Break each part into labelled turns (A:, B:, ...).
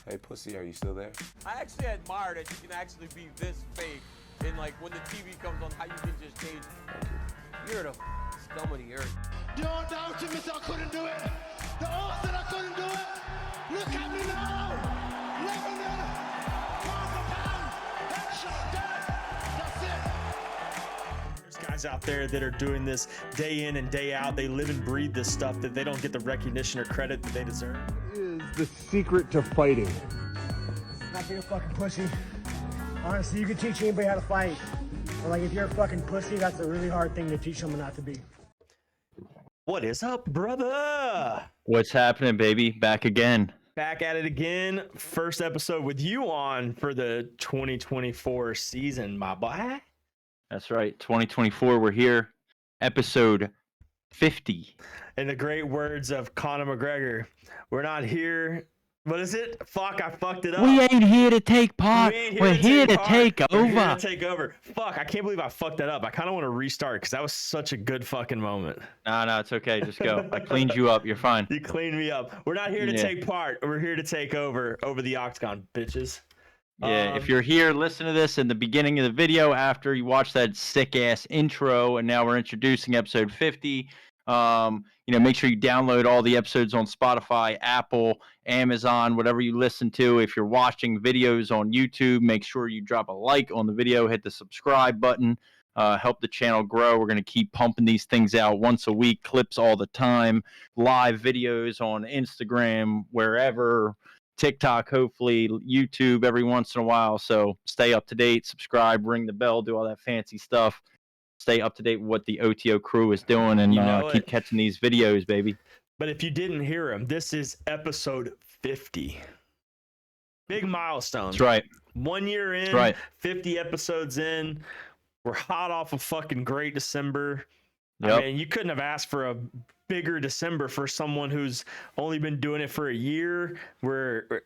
A: Hey, pussy, are you still there?
B: I actually admire that you can actually be this fake, and like when the TV comes on, how you can just change. You're the scum of the earth.
C: Don't doubt me, I couldn't do it. The odds that I couldn't do it. Look at me now. Lebanon, half a pound, headshot, dead. That's it.
D: There's guys out there that are doing this day in and day out. They live and breathe this stuff that they don't get the recognition or credit that they deserve.
E: Is the secret to fighting?
F: Not being a fucking pussy. Honestly, you can teach anybody how to fight. But like, if you're a fucking pussy, that's a really hard thing to teach someone not to be.
D: What is up, brother?
G: What's happening, baby? Back again.
D: Back at it again. First episode with you on for the 2024 season, my boy.
G: That's right. 2024, we're here. Episode 50.
D: In the great words of Conor McGregor, we're not here. What is it? Fuck, I fucked it up.
G: We ain't here to take part. We're here to take over.
D: We're here to take over. Fuck, I can't believe I fucked that up. I kind of want to restart because that was such a good fucking moment.
G: No, it's okay. Just go. I cleaned you up. You're fine.
D: You cleaned me up. We're not here to take part. We're here to take over the octagon, bitches.
G: Yeah, if you're here, listen to this in the beginning of the video after you watch that sick-ass intro, and now we're introducing episode 50. Make sure you download all the episodes on Spotify, Apple, Amazon, whatever you listen to. If you're watching videos on YouTube, make sure you drop a like on the video, hit the subscribe button, help the channel grow. We're going to keep pumping these things out once a week, clips all the time, live videos on Instagram, wherever, TikTok, hopefully, YouTube every once in a while. So stay up to date, subscribe, ring the bell, do all that fancy stuff. Stay up to date with what the OTO crew is doing, and keep catching these videos, baby.
D: But if you didn't hear him, this is episode 50. Big milestone.
G: That's right.
D: 1 year in,
G: That's right.
D: 50 episodes in. We're hot off a fucking great December.
G: Yep.
D: I mean, you couldn't have asked for a bigger December for someone who's only been doing it for a year. We're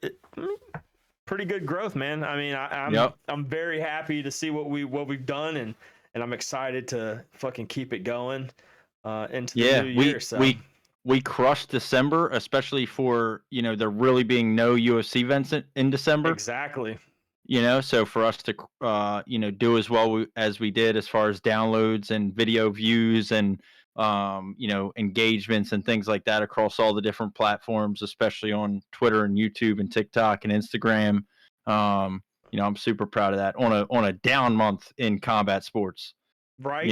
D: pretty good growth, man. I mean, I'm very happy to see what we've done, and I'm excited to fucking keep it going into the new year.
G: We crushed December, especially for, there really being no UFC events in December.
D: Exactly.
G: So for us to, do as well as we did as far as downloads and video views and, engagements and things like that across all the different platforms, especially on Twitter and YouTube and TikTok and Instagram. I'm super proud of that on a down month in combat sports,
D: right?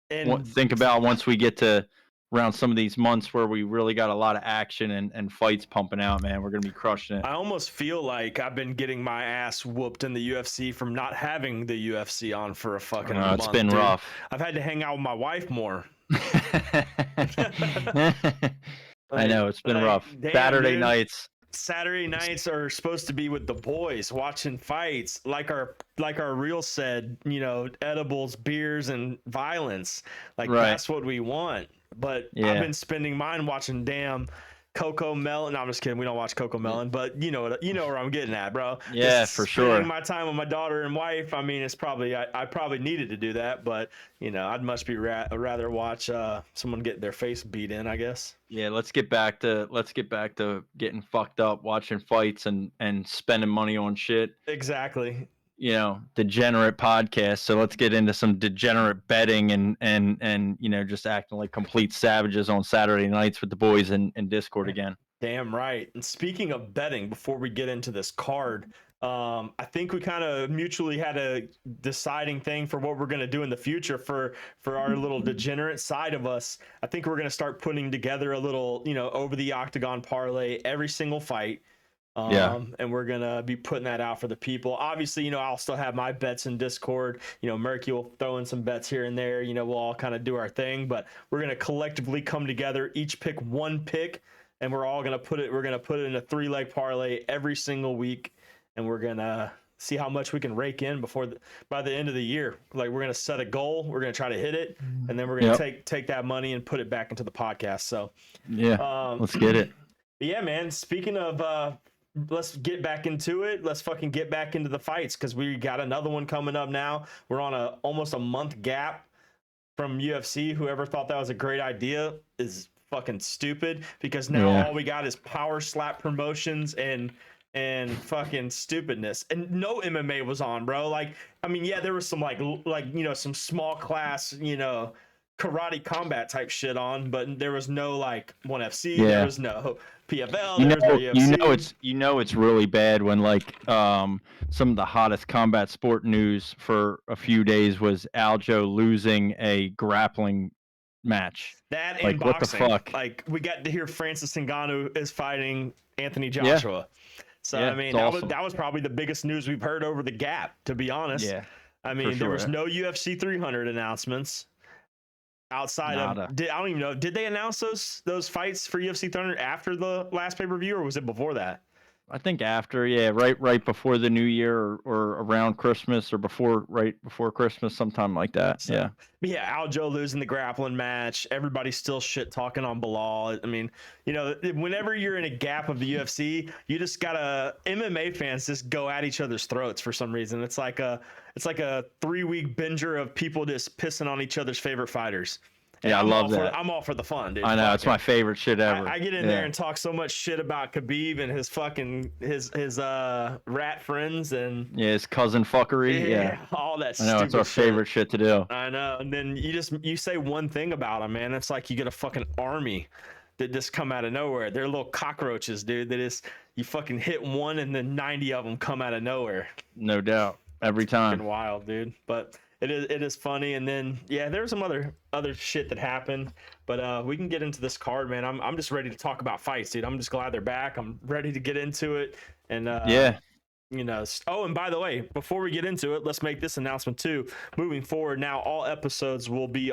G: Think about once we get to around some of these months where we really got a lot of action and fights pumping out, man, we're going to be crushing it.
D: I almost feel like I've been getting my ass whooped in the UFC from not having the UFC on for a fucking month.
G: It's been rough.
D: I've had to hang out with my wife more.
G: I know, it's been rough.
D: Damn, Saturday nights are supposed to be with the boys watching fights, like our reel said, edibles, beers, and violence. That's what we want. But I've been spending mine watching damn Coco Melon. No, I'm just kidding. We don't watch Coco Melon, but you know where I'm getting at, bro.
G: Yeah, for sure.
D: Spending my time with my daughter and wife. I mean, it's probably I probably needed to do that, but I'd much be rather watch someone get their face beat in, I guess.
G: Yeah, let's get back to getting fucked up, watching fights and spending money on shit.
D: Exactly.
G: Degenerate podcast. So let's get into some degenerate betting and just acting like complete savages on Saturday nights with the boys in Discord again.
D: Damn right. And speaking of betting, before we get into this card, I think we kind of mutually had a deciding thing for what we're going to do in the future for our little degenerate side of us. I think we're going to start putting together a little, over the octagon parlay every single fight. And we're gonna be putting that out for the people. Obviously, I'll still have my bets in Discord. Murky will throw in some bets here and there. We'll all kind of do our thing, but we're gonna collectively come together, each pick one pick, and we're all gonna put it in a 3-leg parlay every single week, and we're gonna see how much we can rake in by the end of the year. We're gonna set a goal, we're gonna try to hit it, and then we're gonna take that money and put it back into the podcast. So
G: let's get it.
D: Yeah, man. Speaking of let's get back into it. Let's fucking get back into the fights because we got another one coming up now. We're on almost a month gap from UFC. Whoever thought that was a great idea is fucking stupid because now all we got is power slap promotions and and fucking stupidness, and no MMA was on, bro. Like, I mean, yeah, there was some like some small class, karate combat type shit on, but there was no like ONE FC, there was no PFL, there was no UFC.
G: You know it's really bad when like some of the hottest combat sport news for a few days was Aljo losing a grappling match.
D: That and
G: like,
D: boxing.
G: What the fuck?
D: Like, we got to hear Francis Ngannou is fighting Anthony Joshua. So I mean,
G: awesome.
D: that was probably the biggest news we've heard over the gap, to be honest.
G: Yeah.
D: I mean, there was no UFC 300 announcements outside of. I don't even know. Did they announce those fights for UFC 300 after the last pay-per-view, or was it before that?
G: I think after, right before the new year or around Christmas or right before Christmas, sometime like that.
D: So, yeah, Aljo losing the grappling match. Everybody's still shit talking on Bilal. I mean, whenever you're in a gap of the UFC, you just gotta MMA fans just go at each other's throats for some reason. It's like a 3-week binger of people just pissing on each other's favorite fighters. And
G: I love that.
D: I'm all for the fun, dude.
G: I know, it's my favorite shit ever.
D: I get in there and talk so much shit about Khabib and his fucking his rat friends and
G: his cousin fuckery. Yeah,
D: all that.
G: I know, it's our favorite shit to do.
D: I know, and then you say one thing about them, man. It's like you get a fucking army that just come out of nowhere. They're little cockroaches, dude. You fucking hit one and then 90 of them come out of nowhere.
G: No doubt, every time.
D: Fucking wild, dude. But it is funny, and then there's some other shit that happened, but we can get into this card, man. I'm just ready to talk about fights, dude. I'm just glad they're back. I'm ready to get into it, and Oh, and by the way, before we get into it, let's make this announcement too. Moving forward, now all episodes will be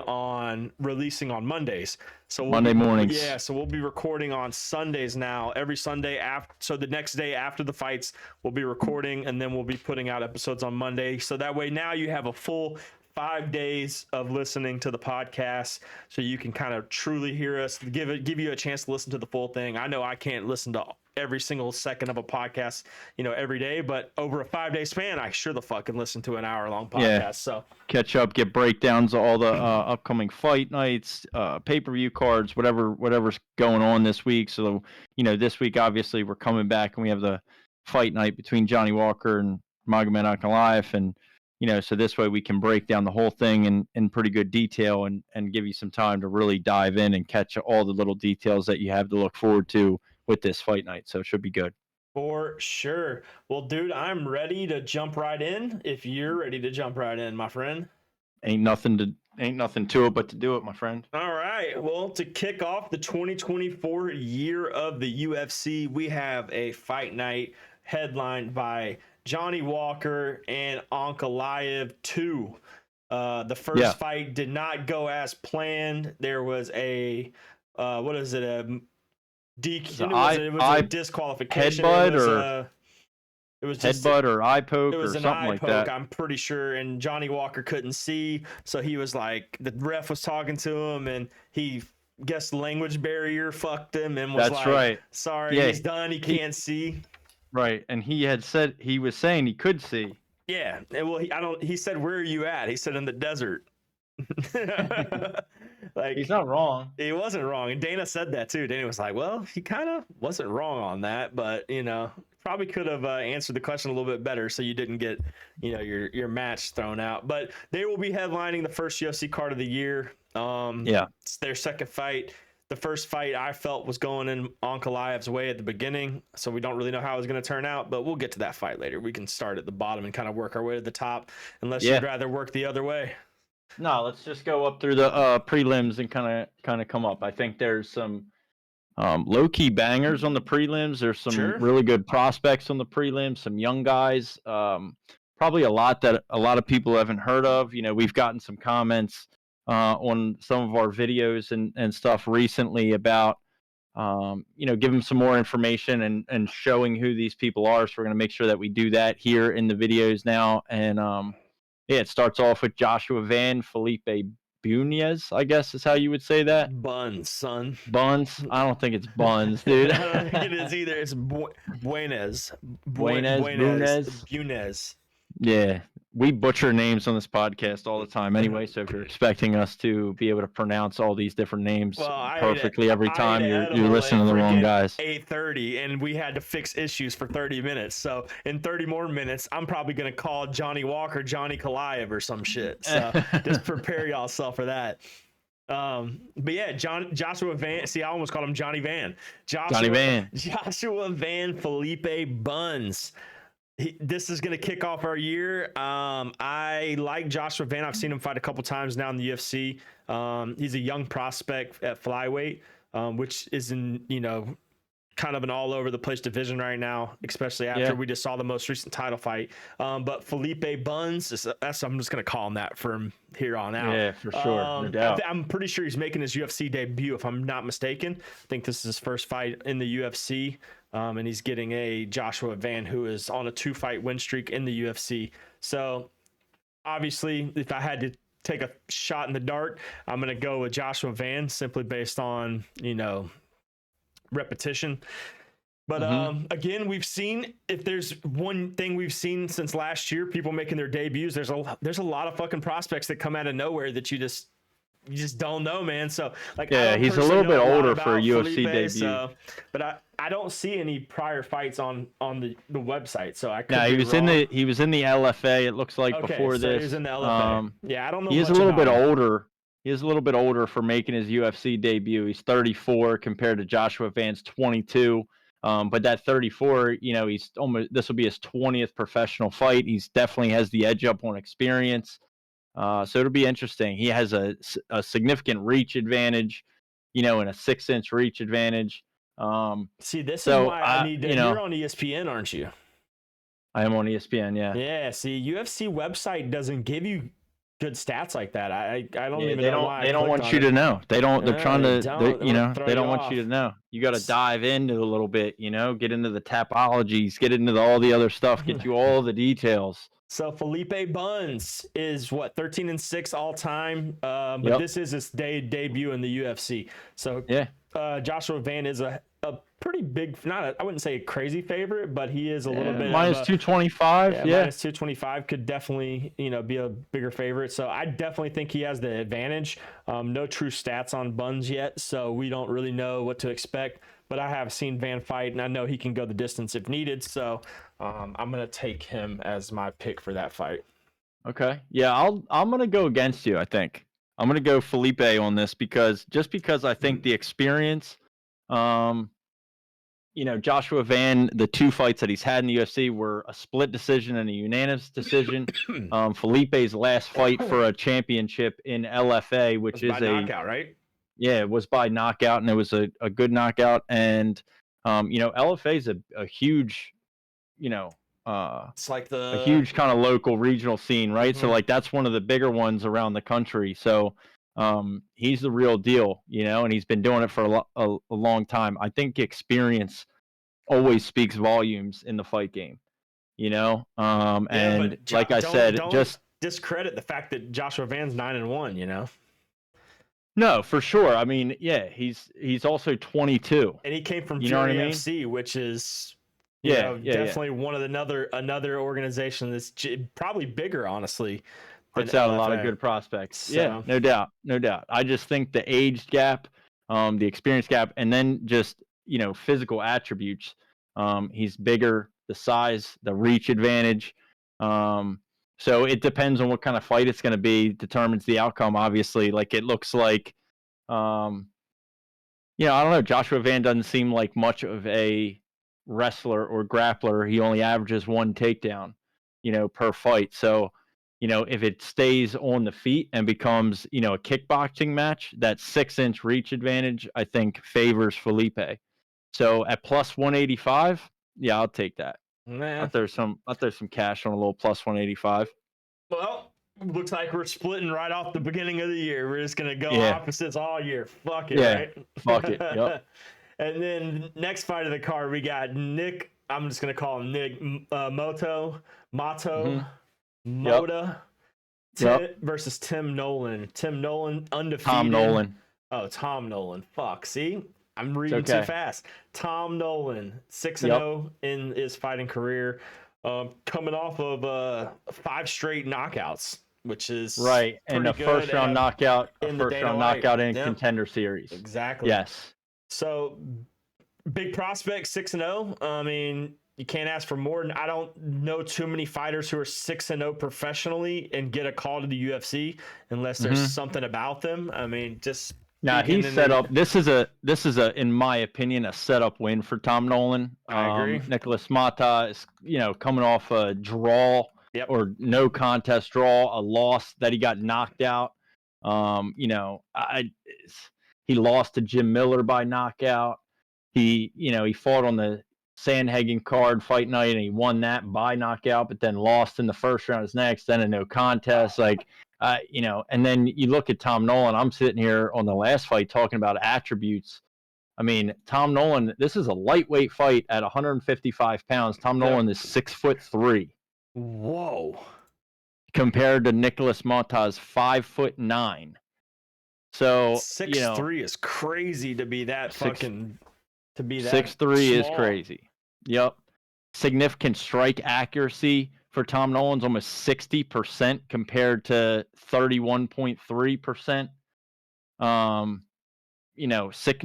D: releasing on Mondays. So
G: Monday mornings.
D: Yeah, so we'll be recording on Sundays now. Every Sunday so the next day after the fights, we'll be recording, and then we'll be putting out episodes on Monday. So that way now you have a full 5 days of listening to the podcast, so you can kind of truly hear us, give you a chance to listen to the full thing. I know I can't listen to every single second of a podcast, every day, but over a 5-day span, I sure the fuck can listen to an hour-long podcast.
G: Yeah.
D: So
G: catch up, get breakdowns of all the upcoming fight nights, pay-per-view cards, whatever's going on this week. So this week obviously we're coming back and we have the fight night between Johnny Walker and Magomed Ankalaev, and so this way we can break down the whole thing in pretty good detail and give you some time to really dive in and catch all the little details that you have to look forward to with this fight night. So it should be good.
D: For sure. Well, dude, I'm ready to jump right in. If you're ready to jump right in, my friend.
G: Ain't nothing to it but to do it, my friend.
D: All right. Well, to kick off the 2024 year of the UFC, we have a fight night headlined by Johnny Walker and Ankalaev 2. The first fight did not go as planned. There was a it was a disqualification. It was just
G: headbutt or eye poke
D: or
G: something like that.
D: I'm pretty sure. And Johnny Walker couldn't see, so he was like, the ref was talking to him, and he guessed language barrier fucked him and was like, sorry, he's done. He can't see.
G: Right, and he was saying he could see.
D: Yeah, well, he said, "Where are you at?" He said, "In the desert." Like,
G: he's not wrong.
D: He wasn't wrong, and Dana said that too. Dana was like, "Well, he kind of wasn't wrong on that, but probably could have answered the question a little bit better, so you didn't get your match thrown out." But they will be headlining the first UFC card of the year. It's their second fight. The first fight I felt was going in Ankalaev's way at the beginning, so we don't really know how it was going to turn out, but we'll get to that fight later. We can start at the bottom and kind of work our way to the top, unless you'd rather work the other way.
G: No, let's just go up through the prelims and kind of come up. I think there's some low-key bangers on the prelims. There's some really good prospects on the prelims, some young guys, probably a lot that a lot of people haven't heard of. We've gotten some comments on some of our videos and stuff recently about giving some more information and showing who these people are. So we're going to make sure that we do that here in the videos now. And it starts off with Joshua Van Felipe Bunez, I guess is how you would say that.
D: Buns, son.
G: Buns? I don't think it's buns, dude.
D: I don't think it is either. It's Bunez.
G: Bunez.
D: Bunez.
G: Yeah. we butcher names on this podcast all the time anyway. So if you're expecting us to be able to pronounce all these different names perfectly every time, you're listening to the wrong guys.
D: 8:30, and we had to fix issues for 30 minutes. So in 30 more minutes, I'm probably gonna call Johnny Walker Johnny Ankalaev or some shit. So just prepare y'all for that. But yeah, Joshua Van. See, I almost called him Johnny Van. Joshua Van Felipe Buns. This is going to kick off our year. I like Joshua Van. I've seen him fight a couple times now in the UFC. He's a young prospect at flyweight, which is kind of an all over the place division right now, especially after we just saw the most recent title fight. But Felipe Buns, I'm just going to call him that from here on out.
G: Yeah, for sure. No doubt.
D: I'm pretty sure he's making his UFC debut, if I'm not mistaken. I think this is his first fight in the UFC. And he's getting a Joshua Van, who is on a 2-fight win streak in the UFC. So obviously, if I had to take a shot in the dark, I'm going to go with Joshua Van simply based on, repetition. But again, we've seen, if there's one thing we've seen since last year, people making their debuts, there's a lot of fucking prospects that come out of nowhere that you just don't know, man. So
G: he's a little bit older for a UFC debut.
D: But I don't see any prior fights on the website, so I could
G: he was
D: wrong.
G: he was in the LFA. It looks like before this.
D: He was in the LFA. I don't know.
G: He is a little bit older. He is a little bit older for making his UFC debut. He's 34 compared to Joshua Van's 22. But that 34, he's this will be his 20th professional fight. He's definitely has the edge up on experience. So it'll be interesting. He has a significant reach advantage, and a 6-inch reach advantage.
D: See, this is why I need to. You're on ESPN, aren't you?
G: I am on ESPN. Yeah.
D: Yeah. See, UFC website doesn't give you good stats like that. I don't even know why.
G: They don't want you to know. They don't. They're trying to. They don't want you to know. You got to dive into a little bit. Get into the topologies. Get into all the other stuff. Get you all the details.
D: So Felipe Buns is 13-6 all time. But this is his debut in the UFC. So Joshua Van is a pretty big, I wouldn't say a crazy favorite, but he is a little bit
G: minus 225.
D: Minus 225 could definitely be a bigger favorite. So I definitely think he has the advantage. No true stats on Buns yet, so we don't really know what to expect. But I have seen Van fight, and I know he can go the distance if needed. So I'm gonna take him as my pick for that fight.
G: Okay. Yeah, I'm gonna go against you. I think I'm gonna go Felipe on this because I think the experience. Joshua Van, the 2 fights that he's had in the UFC were a split decision and a unanimous decision. Felipe's last fight for a championship in LFA, which is a
D: knockout, right?
G: Yeah, it was by knockout, and it was a good knockout. And LFA is a huge,
D: it's like
G: a huge kind of local regional scene, right?
D: Mm-hmm.
G: So that's one of the bigger ones around the country. So he's the real deal, and he's been doing it for a long time. I think experience always speaks volumes in the fight game, and like I said,
D: don't
G: just
D: discredit the fact that Joshua Van's 9-1,
G: No, for sure. I mean, he's also 22,
D: and he came from
G: Fury
D: UFC, which is definitely one of another organization that's probably bigger, honestly.
G: Puts out a lot of good prospects. So. Yeah, no doubt. I just think the age gap, the experience gap, and then just physical attributes. He's bigger, the size, the reach advantage. So it depends on what kind of fight it's going to be, determines the outcome, obviously. Like it looks like, I don't know. Joshua Van doesn't seem like much of a wrestler or grappler. He only averages 1 takedown, per fight. So, if it stays on the feet and becomes, a kickboxing match, that 6-inch reach advantage, I think favors Felipe. So at plus 185, I'll take that.
D: Nah.
G: I'll throw some cash on a little plus 185.
D: Well, looks like we're splitting right off the beginning of the year. We're just gonna go opposites all year. Fuck it, right?
G: Fuck it. Yep.
D: And then next fight of the card, we got Nick. I'm just gonna call him Nick Motta versus Tim Nolan. Tim Nolan undefeated.
G: Tom Nolan.
D: Oh, Tom Nolan. Fuck. See, I'm reading too fast. Tom Nolan, 6-0 in his fighting career. coming off of 5 straight knockouts, which is
G: right, and a
D: pretty
G: first
D: good
G: round knockout,
D: in the Dana White.
G: knockout in
D: Yep.
G: Contender Series.
D: Exactly.
G: Yes.
D: So big prospect, 6-0. I mean, you can't ask for more. I don't know too many fighters who are 6-0 professionally and get a call to the UFC unless there's something about them. I mean, just
G: now he's set up. This is a in my opinion a setup win for Tom Nolan.
D: I agree.
G: Nicholas Mata is coming off a draw or no contest draw, a loss that he got knocked out. He lost to Jim Miller by knockout. He fought on the Sandhagen card fight night and he won that by knockout, but then lost in the first round his next, then a no contest. And then you look at Tom Nolan. I'm sitting here on the last fight talking about attributes. I mean, Tom Nolan, this is a lightweight fight at 155 pounds. Tom Nolan is 6'3".
D: Whoa.
G: Compared to Nicholas Mata's 5'9". So
D: 6'3" is crazy to be that fucking. To be that
G: 6'3" is
D: small.
G: crazy. Yep. Significant strike accuracy for Tom Nolan's almost 60% compared to 31.3%.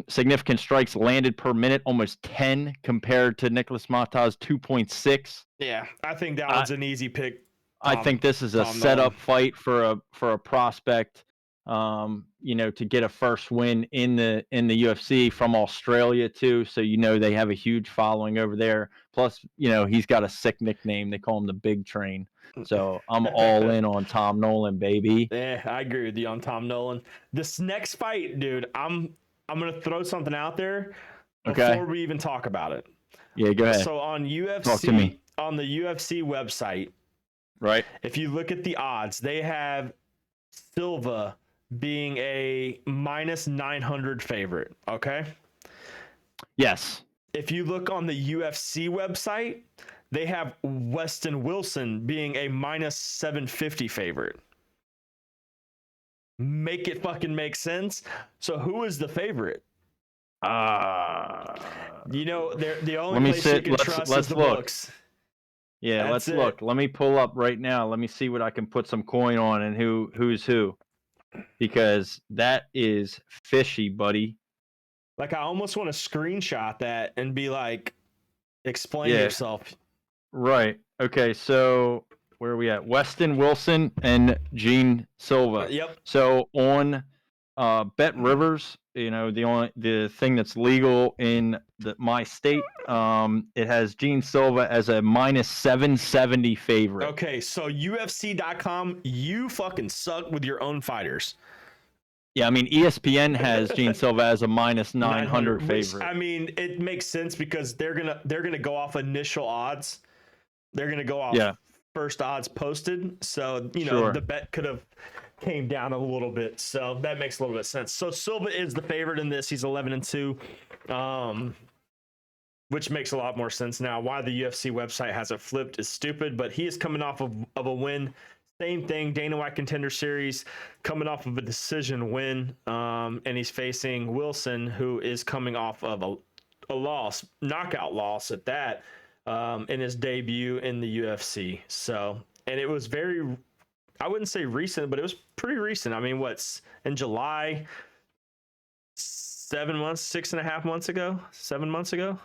G: Significant strikes landed per minute, almost 10 compared to Nicholas Mata's 2.6.
D: Yeah, I think that one's an easy pick.
G: I think this is a setup fight for a prospect. To get a first win in the UFC from Australia too. So they have a huge following over there. Plus, he's got a sick nickname. They call him the Big Train. So I'm all in on Tom Nolan, baby.
D: Yeah, I agree with you on Tom Nolan. This next fight, dude, I'm gonna throw something out there before we even talk about it.
G: Yeah, go ahead.
D: So on UFC,
G: talk to me.
D: On the UFC website,
G: right?
D: If you look at the odds, they have Silva being a -900 favorite, okay?
G: Yes.
D: If you look on the UFC website, they have Weston Wilson being a -750 favorite. Make it fucking make sense. So who is the favorite? They're the only place you can trust is the books.
G: Yeah, let's look. Let me pull up right now. Let me see what I can put some coin on and who's who. Because that is fishy, buddy.
D: Like, I almost want to screenshot that and be like, explain yourself.
G: Right. Okay, so where are we at? Weston Wilson and Gene Silva.
D: Yep.
G: So on Bet Rivers, the thing that's legal in my state, it has Gene Silva as a -770 favorite.
D: Okay, so UFC.com, you fucking suck with your own fighters.
G: Yeah, I mean, ESPN has Gene Silva as a -900 favorite.
D: Which, I mean, it makes sense because they're gonna go off initial odds. They're gonna go off first odds posted. So the bet could have came down a little bit. So that makes a little bit of sense. So Silva is the favorite in this. He's 11-2, which makes a lot more sense now. Why the UFC website has it flipped is stupid, but he is coming off of a win. Same thing, Dana White Contender Series, coming off of a decision win, and he's facing Wilson, who is coming off of a loss, knockout loss at that, in his debut in the UFC. So, and it was very, I wouldn't say recent, but it was pretty recent. I mean, what's in July, 7 months, 6.5 months ago, 7 months ago?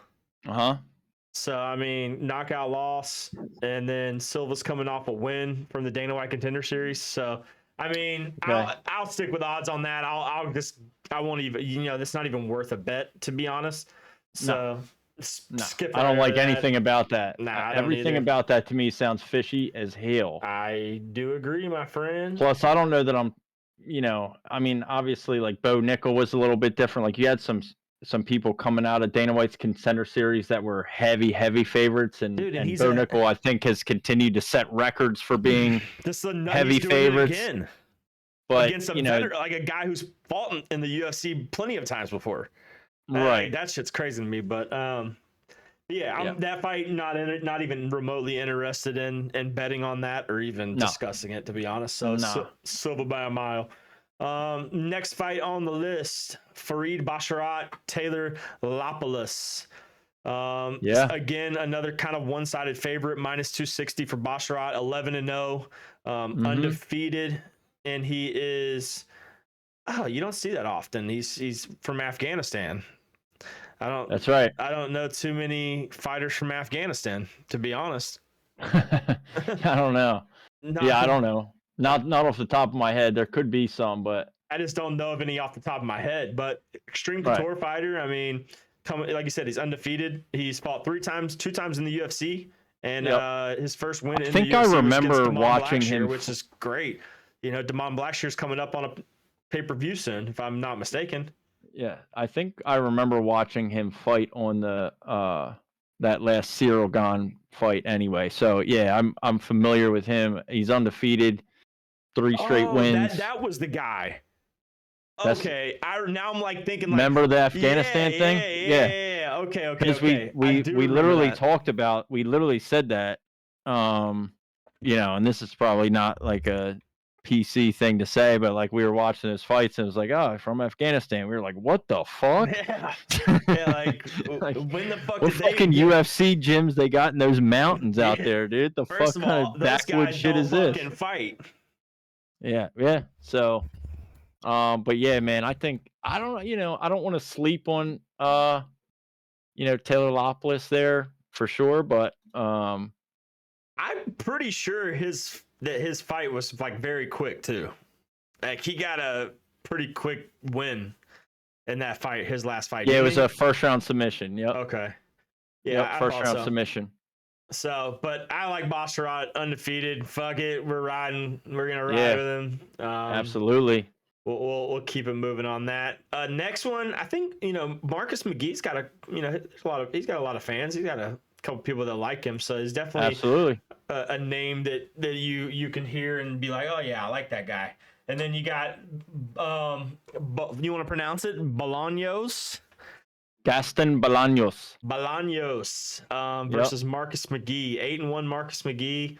D: So, I mean, knockout loss, and then Silva's coming off a win from the Dana White Contender Series. So, I mean, I'll stick with odds on that. I won't even, that's not even worth a bet, to be honest. So, skip.
G: I don't like anything about that.
D: Nah,
G: everything about that to me sounds fishy as hell.
D: I do agree, my friend.
G: Plus, I don't know that I'm, I mean, obviously, like Bo Nickel was a little bit different. Like, you had some people coming out of Dana White's Contender Series that were heavy favorites, and Bo Nickel, I think, has continued to set records for being heavy favorites.
D: Again.
G: But
D: against a veteran, like a guy who's fought in the UFC plenty of times before.
G: Right.
D: That shit's crazy to me, but that fight, not even remotely interested in betting on that or even discussing it, to be honest. So Silva by a mile. Next fight on the list, Farid Basharat, Taylor Lapalus.
G: Yeah.
D: Again, another kind of one-sided favorite, minus 260 for Basharat, 11-0, undefeated, and he is. Oh, you don't see that often. He's from Afghanistan.
G: That's right.
D: I don't know too many fighters from Afghanistan, to be honest.
G: I don't know. Yeah, I don't know. Not off the top of my head. There could be some, but
D: I just don't know of any off the top of my head. But extreme
G: Right.
D: couture fighter. I mean, like you said, he's undefeated. He's fought 3 times, 2 times in the UFC, and his first win in the UFC
G: I
D: was
G: remember
D: against Damon
G: watching
D: Blackshear,
G: him,
D: which is great. You know, Damon Blackshear's coming up on a pay-per-view soon, if I'm not mistaken.
G: Yeah, I think I remember watching him fight on the that last Cyril Gane fight anyway. So yeah, I'm familiar with him. He's undefeated, 3 straight wins.
D: That was the guy.
G: That's-
D: Okay, now I'm like thinking.
G: Remember the Afghanistan thing?
D: Yeah. Okay.
G: Because we literally talked about, we literally said that, you know, and this is probably not like a PC thing to say, but like we were watching his fights and it was like, oh, from Afghanistan. We were like, what the fuck?
D: Yeah, like when the fuck
G: What
D: did they
G: fucking UFC gyms they got in those mountains out there, dude? The
D: First
G: fuck
D: of all,
G: kind of
D: those
G: backwoods
D: guys
G: shit
D: don't
G: is this?
D: fucking fight.
G: Yeah. So, but yeah, man, I think I don't want to sleep on Taylor Lopoulos there for sure, but
D: I'm pretty sure his fight was like very quick too. Like he got a pretty quick win in that fight, his last fight.
G: Yeah, it was a first round submission. Yep.
D: Okay. Yeah,
G: Yep, first round submission.
D: So, but I like Basharat undefeated. Fuck it, we're riding. We're gonna ride with him.
G: Absolutely.
D: We'll keep it moving on that. Next one, I think Marcus McGee's got he's got a lot of fans. He's got a couple people that like him, so he's definitely
G: Absolutely
D: a name that you can hear and be like, oh yeah, I like that guy. And then you got you want to pronounce it? Bolaños?
G: Gaston Bolaños
D: versus Marcus McGee. 8-1 Marcus McGee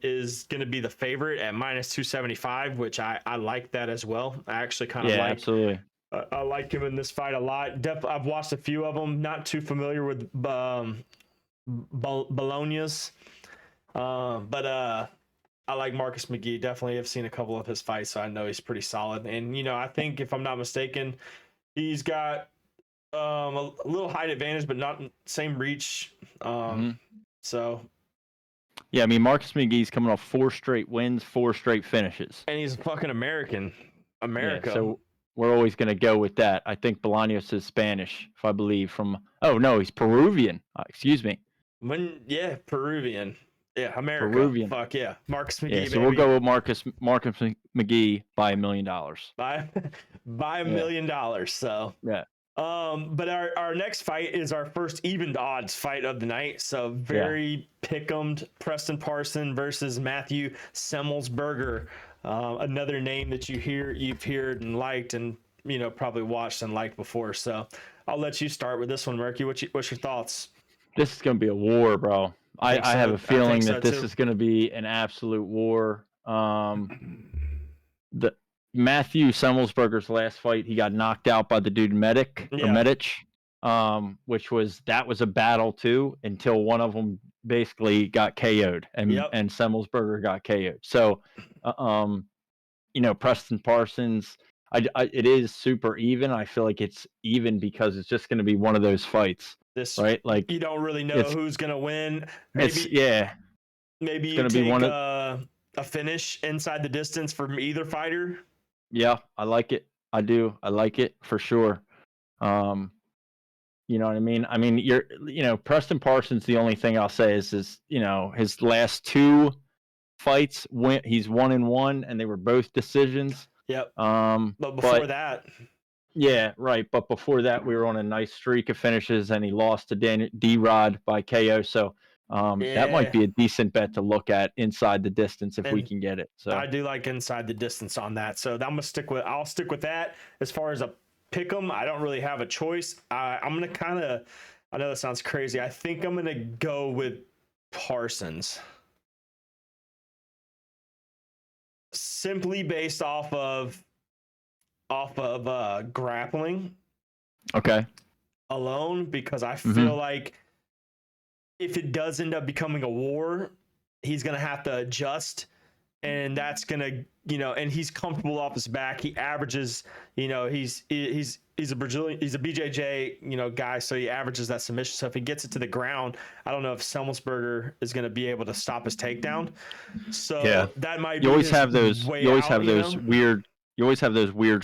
D: is going to be the favorite at minus 275, which I like that as well. I actually kind of like.
G: Absolutely.
D: I like him in this fight a lot. I've watched a few of them. Not too familiar with Bolaños, but I like Marcus McGee. Definitely have seen a couple of his fights, so I know he's pretty solid. And I think if I'm not mistaken, he's got a little height advantage, but not same reach. So.
G: Yeah, I mean Marcus McGee's coming off 4 straight wins, 4 straight finishes,
D: and he's fucking America.
G: Yeah, so we're always going to go with that. I think Bolaños is Spanish, if I believe from. Oh no, he's Peruvian. Excuse me.
D: Peruvian. Yeah, America.
G: Peruvian.
D: Fuck yeah, Marcus McGee.
G: Yeah, so
D: baby.
G: we'll go with Marcus McGee by $1 million.
D: By $1 million. So
G: yeah.
D: But our next fight is our first evened odds fight of the night. So very pick'emed. Preston Parson versus Matthew Semmelsberger. Another name that you've heard and liked, and probably watched and liked before. So I'll let you start with this one, Murky. What's your thoughts?
G: This is going to be a war, bro. I have a feeling that this is going to be an absolute war. The Matthew Semmelsberger's last fight, he got knocked out by the dude Medic, which was a battle too, until one of them basically got KO'd and Semmelsberger got KO'd. So, Preston Parsons, it is super even. I feel like it's even because it's just going to be one of those fights. Right? Like
D: you don't really know who's going to win. Maybe you
G: gonna
D: take
G: be
D: a finish inside the distance from either fighter.
G: Yeah, I like it. I do. I like it for sure. You know what I mean? I mean, Preston Parsons, the only thing I'll say is his last 2 fights he's 1-1 and they were both decisions.
D: Yep. But before that.
G: Yeah, right. But before that, we were on a nice streak of finishes and he lost to D-Rod by KO. So that might be a decent bet to look at inside the distance if we can get it. So
D: I do like inside the distance on that. So I'll stick with that. As far as a pick 'em, I don't really have a choice. I'm gonna I know that sounds crazy. I think I'm gonna go with Parsons, simply based off of grappling.
G: Okay.
D: alone, because I feel like if it does end up becoming a war, he's going to have to adjust, and that's going to, you know, and he's comfortable off his back. He averages, you know, he's a Brazilian, he's a BJJ, you know, guy. So he averages that submission. So if he gets it to the ground, I don't know if Semelsberger is going to be able to stop his takedown. So that might be,
G: you always have those weird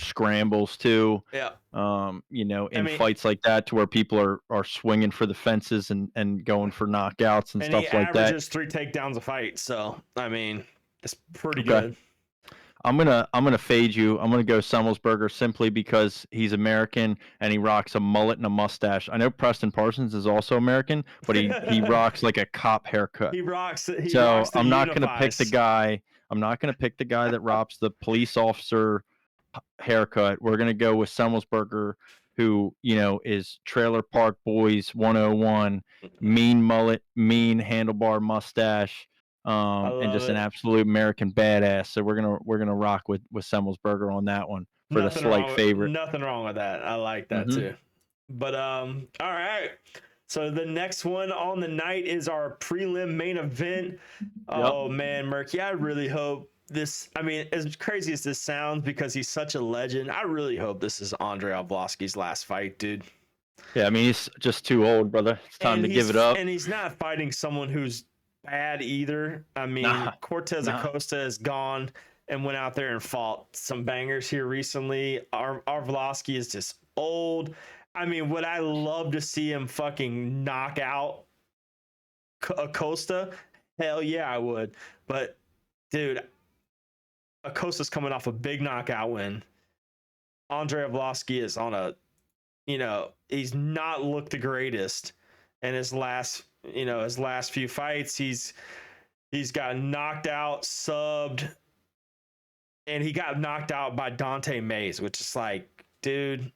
G: scrambles too.
D: Yeah.
G: You know, in fights like that, to where people are swinging for the fences and going for knockouts and stuff like that.
D: He averages 3 takedowns a fight. So, I mean, it's pretty good.
G: I'm gonna fade you. I'm gonna go Semelsberger simply because he's American and he rocks a mullet and a mustache. I know Preston Parsons is also American, but he rocks like a cop haircut.
D: He rocks the
G: I'm not gonna pick the guy. I'm not gonna pick the guy that rocks the police officer haircut. We're gonna go with Semelsberger, who, you know, is Trailer Park Boys 101, mean mullet, mean handlebar mustache. And just an absolute American badass. So we're gonna rock with Semelsberger on that one for the slight favorite.
D: Nothing wrong with that. I like that too. But all right. So the next one on the night is our prelim main event. Oh man, Murky, I really hope this. I mean, as crazy as this sounds, because he's such a legend, I really hope this is Andrei Arlovski's last fight, dude.
G: Yeah, I mean, he's just too old, brother. It's time to give it up.
D: And he's not fighting someone who's bad either. I mean, Cortez Acosta has gone and went out there and fought some bangers here recently. Arlovski is just old. I mean, would I love to see him fucking knock out Acosta? Hell yeah, I would. But dude, Acosta's coming off a big knockout win. Andrei Arlovski is on a, you know, he's not looked the greatest in his last few fights. He's gotten knocked out, subbed, and he got knocked out by Dante Mays, which is like, dude,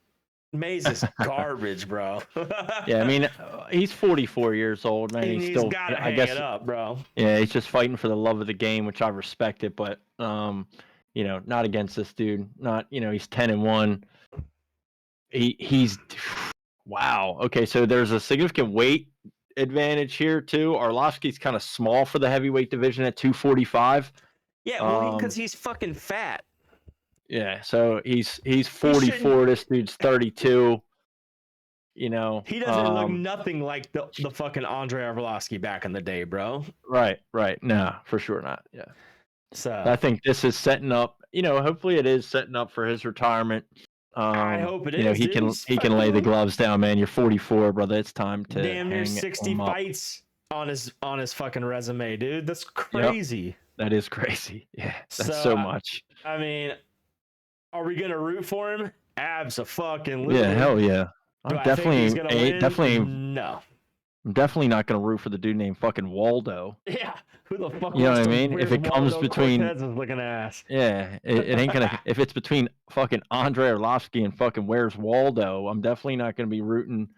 D: Mays is garbage, bro.
G: Yeah, I mean, he's 44 years old, man.
D: He's still gotta hang it up, bro.
G: Yeah, he's just fighting for the love of the game, which I respect it, but you know, not against this dude. Not, you know, he's 10-1. He's wow. Okay, so there's a significant weight advantage here too. Arlovski's kind of small for the heavyweight division at 245.
D: Yeah, well, because he's fucking fat.
G: Yeah, so he's 44. This dude's 32. You know,
D: he doesn't look nothing like the fucking Andrei Arlovski back in the day, bro.
G: Right. No, for sure not. Yeah.
D: So
G: I think this is setting up. You know, hopefully it is setting up for his retirement.
D: I hope it is.
G: You know, he can lay the gloves down, man. You're 44, brother. It's time to
D: damn near 60 fights on his fucking resume, dude. That's crazy.
G: Yep. That is crazy. Yeah, that's so much.
D: I mean, are we gonna root for him? Abso-fucking-lutely.
G: Yeah, hell yeah. I'm definitely
D: no.
G: I'm definitely not gonna root for the dude named fucking Waldo.
D: Yeah, who the fuck?
G: You know what I mean? If it comes between,
D: looking ass.
G: Yeah, it ain't gonna. If it's between fucking Andrei Arlovski and fucking Where's Waldo, I'm definitely not gonna be rooting,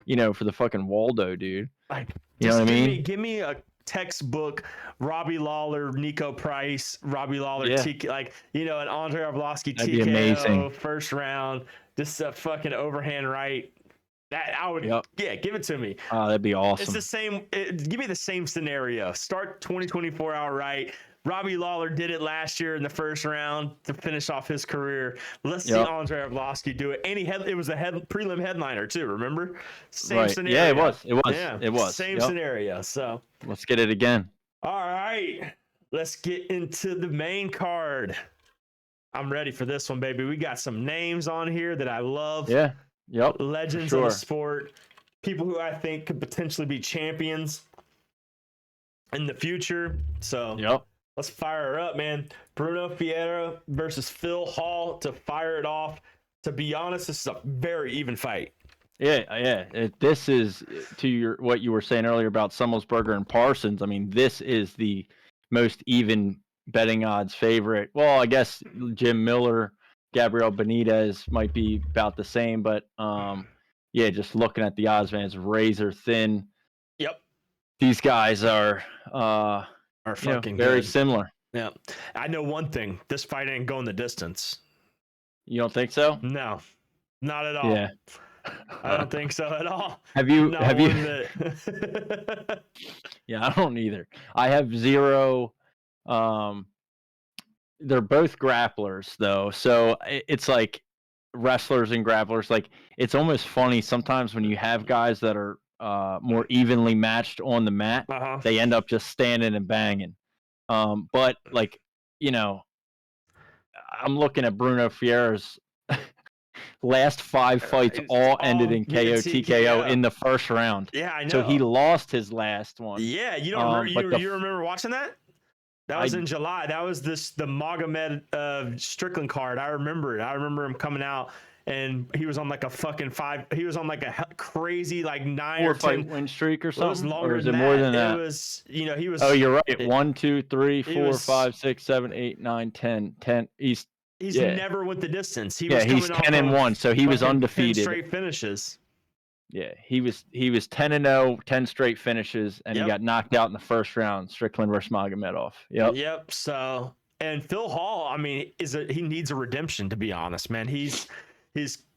G: you know, for the fucking Waldo dude.
D: Like,
G: you know what I mean?
D: Give me a textbook Robbie Lawler, Nico Price, Robbie Lawler, TK, like, you know, an Andrei Arlovski TKO first round, just a fucking overhand right. That I would, give it to me.
G: Oh, that'd be awesome.
D: It's the same. Give me the same scenario. Start 2024 outright. Robbie Lawler did it last year in the first round to finish off his career. Let's see Andrei Arlovski do it. And it was a prelim headliner too. Remember? Same scenario.
G: Yeah, it was. It was.
D: Same scenario. So
G: let's get it again.
D: All right, let's get into the main card. I'm ready for this one, baby. We got some names on here that I love.
G: Yeah. Yep.
D: Legends of the sport. People who I think could potentially be champions in the future. So let's fire her up, man. Bruno Ferreira versus Phil Hall to fire it off. To be honest, this is a very even fight.
G: Yeah. This is to what you were saying earlier about Semelsberger and Parsons. I mean, this is the most even betting odds favorite. Well, I guess Jim Miller, Gabriel Benitez might be about the same, but just looking at the odds, man, it's razor thin.
D: Yep.
G: These guys are
D: fucking
G: very
D: good.
G: Similar.
D: Yeah. I know one thing. This fight ain't going the distance.
G: You don't think so?
D: No. Not at all.
G: Yeah.
D: I don't think so at all.
G: Have you?
D: Not
G: Have you?
D: one bit.
G: Yeah, I don't either. I have zero. They're both grapplers though, so it's like wrestlers and grapplers. Like it's almost funny sometimes when you have guys that are more evenly matched on the mat,
D: Uh-huh.
G: they end up just standing and banging. But like you know, I'm looking at Bruno Fierre's last 5 fights
D: It's
G: all
D: all
G: ended in KO
D: via
G: TKO
D: TKO.
G: in the first round.
D: Yeah, I know.
G: So he lost his last one.
D: Yeah, you don't remember,
G: but
D: you remember watching that? That was in July. That was the Magomed Strickland card. I remember it. I remember him coming out and he was on like a fucking he was on like a crazy like 9 or 10
G: win streak or
D: It was
G: something.
D: longer
G: Or is
D: than
G: it more
D: that.
G: than that?
D: It was, he was.
G: Oh, you're right. 1, 2, 3, 4,
D: was-
G: 5, 6, 7, 8, 9, 10, 10. He's
D: never went the distance. He
G: yeah,
D: was
G: he's
D: coming
G: 10
D: off
G: and
D: of
G: 1, so he was
D: fucking 10
G: undefeated.
D: straight finishes.
G: Yeah, he was 10-0, 10 straight finishes, and
D: Yep.
G: he got knocked out in the first round. Strickland versus Magomedov.
D: Yep. So, and Phil Hall, I mean, he needs a redemption, to be honest, man. He's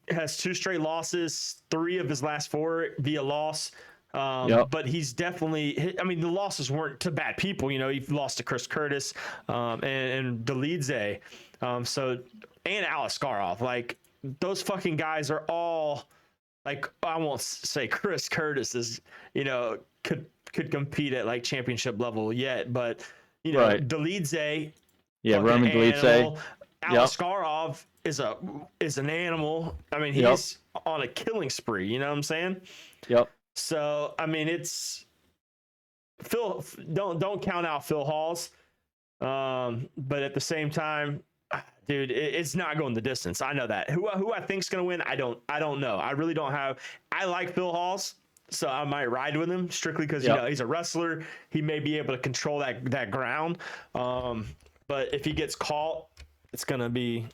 D: has 2 straight losses, 3 of his last 4 via loss. But he's definitely, I mean, the losses weren't to bad people. He lost to Chris Curtis and DirtyyyBird. And Alaskarov. Like, those fucking guys are all, like, I won't say Chris Curtis is, could compete at like championship level yet, but,
G: Right.
D: DirtyyyBird.
G: Yeah, Roman DirtyyyBird.
D: Alaskarov is an animal. I mean, he's on a killing spree. You know what I'm saying?
G: Yep.
D: So I mean, it's Phil. Don't count out Phil Halls. But at the same time, dude, it's not going the distance. I know that. Who I think's gonna win? I don't know. I really don't have. I like Phil Halls, so I might ride with him strictly because he's a wrestler. He may be able to control that ground. But if he gets caught, it's gonna be.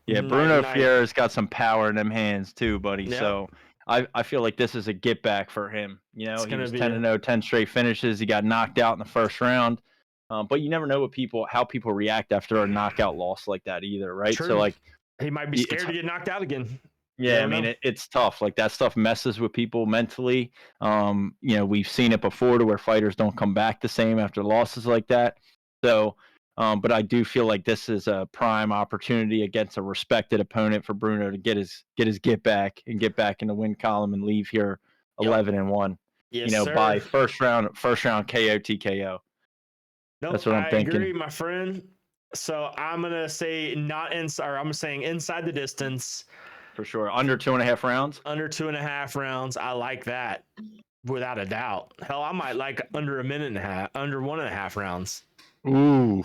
G: Yeah, Bruno Fierre's got some power in them hands too, buddy.
D: Yep.
G: So I feel like this is a get back for him. He was
D: gonna be
G: 10-0, 10 straight finishes. He got knocked out in the first round. But you never know how people react after a knockout loss like that either, right?
D: True.
G: So like
D: he might be scared to get knocked out again.
G: yeah, I mean it's tough. Like that stuff messes with people mentally. We've seen it before to where fighters don't come back the same after losses like that. So but I do feel like this is a prime opportunity against a respected opponent for Bruno to get his get back and get back in the win column and leave here 11-1.
D: Yes,
G: By first round KO TKO.
D: Nope,
G: That's what I'm thinking.
D: I agree, my friend. So I'm gonna say I'm saying inside the distance.
G: For sure. Under 2.5 rounds.
D: Under 2.5 rounds. I like that without a doubt. Hell, I might like under 1.5 rounds.
G: Ooh.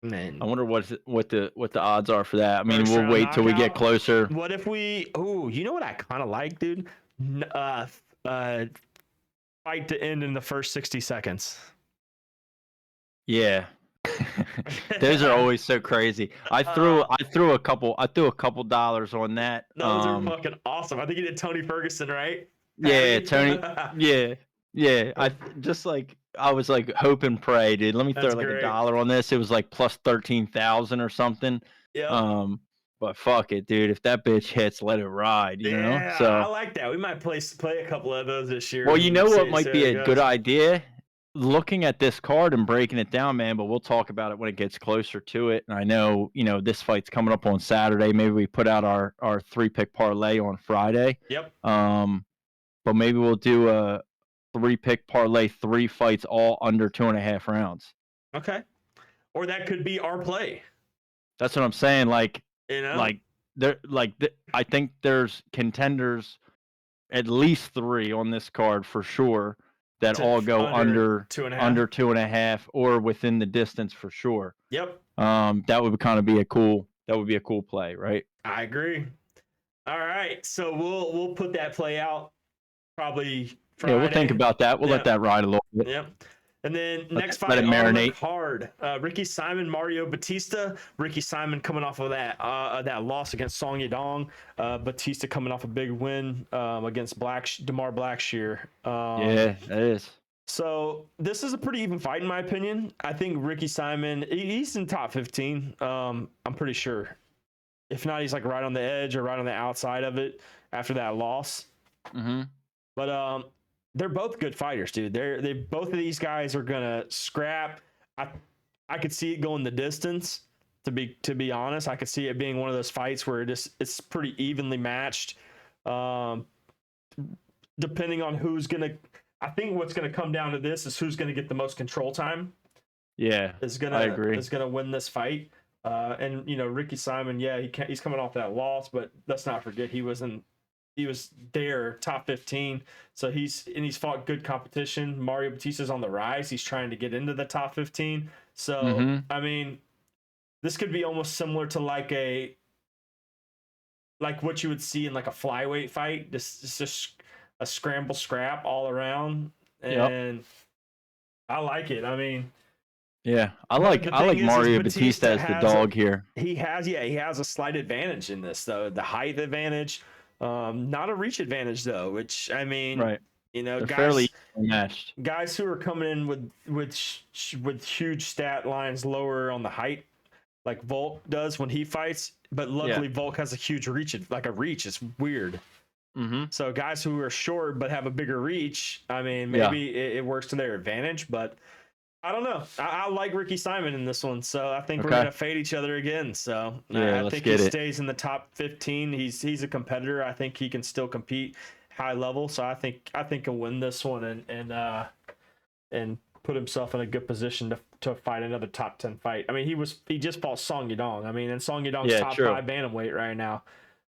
D: Man,
G: I wonder what the odds are for that. I mean,
D: First
G: we'll
D: round
G: wait till we get
D: knockout?
G: closer.
D: What if we? Oh, you know what I kind of like, dude? Fight to end in the first 60 seconds.
G: Yeah. Those are always so crazy. I threw a couple dollars on that.
D: Those are fucking awesome. I think you did Tony Ferguson, right?
G: Yeah, Tony. Yeah. I was like hope and pray, dude. Let me
D: That's
G: throw like
D: great.
G: $1 on this. It was like plus 13,000 or something.
D: Yeah.
G: But fuck it, dude. If that bitch hits, let it ride. You know.
D: Yeah,
G: So
D: I like that. We might play a couple of those this year.
G: well, you know
D: See-
G: what
D: see
G: might
D: how
G: be
D: it
G: a good
D: goes.
G: idea? Looking at this card and breaking it down, man, but we'll talk about it when it gets closer to it. And I know, this fight's coming up on Saturday. Maybe we put out our 3-pick parlay on Friday.
D: Yep.
G: But maybe we'll do a 3-pick parlay, 3 fights all under 2.5 rounds.
D: Okay. Or that could be our play.
G: That's what I'm saying. Like,
D: You know?
G: I think there's contenders, at least 3 on this card for sure, that all go under
D: 2.5.
G: under 2.5 or within the distance for sure.
D: Yep.
G: That would kind of be a cool play, right?
D: I agree. All right. So we'll put that play out probably Friday.
G: Yeah, we'll think about that. We'll let that ride a little bit.
D: Yep. And then next
G: let
D: fight
G: it
D: on the
G: marinate.
D: card, Ricky Simon, Mario Batista. Ricky Simon coming off of that loss against Song Yadong. Batista coming off a big win against Damar Blackshear.
G: Yeah, it is.
D: So this is a pretty even fight in my opinion. I think Ricky Simon, he's in top 15. I'm pretty sure. If not, he's like right on the edge or right on the outside of it after that loss.
G: Mm-hmm.
D: But they're both good fighters, dude. They both of these guys are gonna scrap. I could see it going the distance. To be honest, I could see it being one of those fights where it's pretty evenly matched. Depending on who's gonna, I think what's gonna come down to this is who's gonna get the most control time.
G: Yeah, I agree.
D: Is gonna win this fight. And you know, Ricky Simon, yeah, he's coming off that loss, but let's not forget he was there top 15, so he's fought good competition. Mario Batista's on the rise. He's trying to get into the top 15. So I mean, this could be almost similar to like what you would see in like a flyweight fight. This is just a scramble scrap all around, and I like it. I mean,
G: yeah, I like Mario Batista as the dog here.
D: He has a slight advantage in this though, the height advantage. Not a reach advantage though, which I mean,
G: right?
D: You know,
G: they're fairly matched.
D: Guys who are coming in with huge stat lines lower on the height, like Volk does when he fights. But luckily, Volk has a huge reach, like a reach. It's weird.
G: Mm-hmm.
D: So guys who are short but have a bigger reach, I mean, maybe it works to their advantage. But I don't know. I like Ricky Simon in this one, so I think we're gonna fade each other again. So I think he stays in the top 15. He's a competitor. I think he can still compete high level. So I think he'll win this one and put himself in a good position to fight another top 10 fight. I mean, he just fought Song Yadong. I mean, and Song Yadong's top 5 bantamweight right now.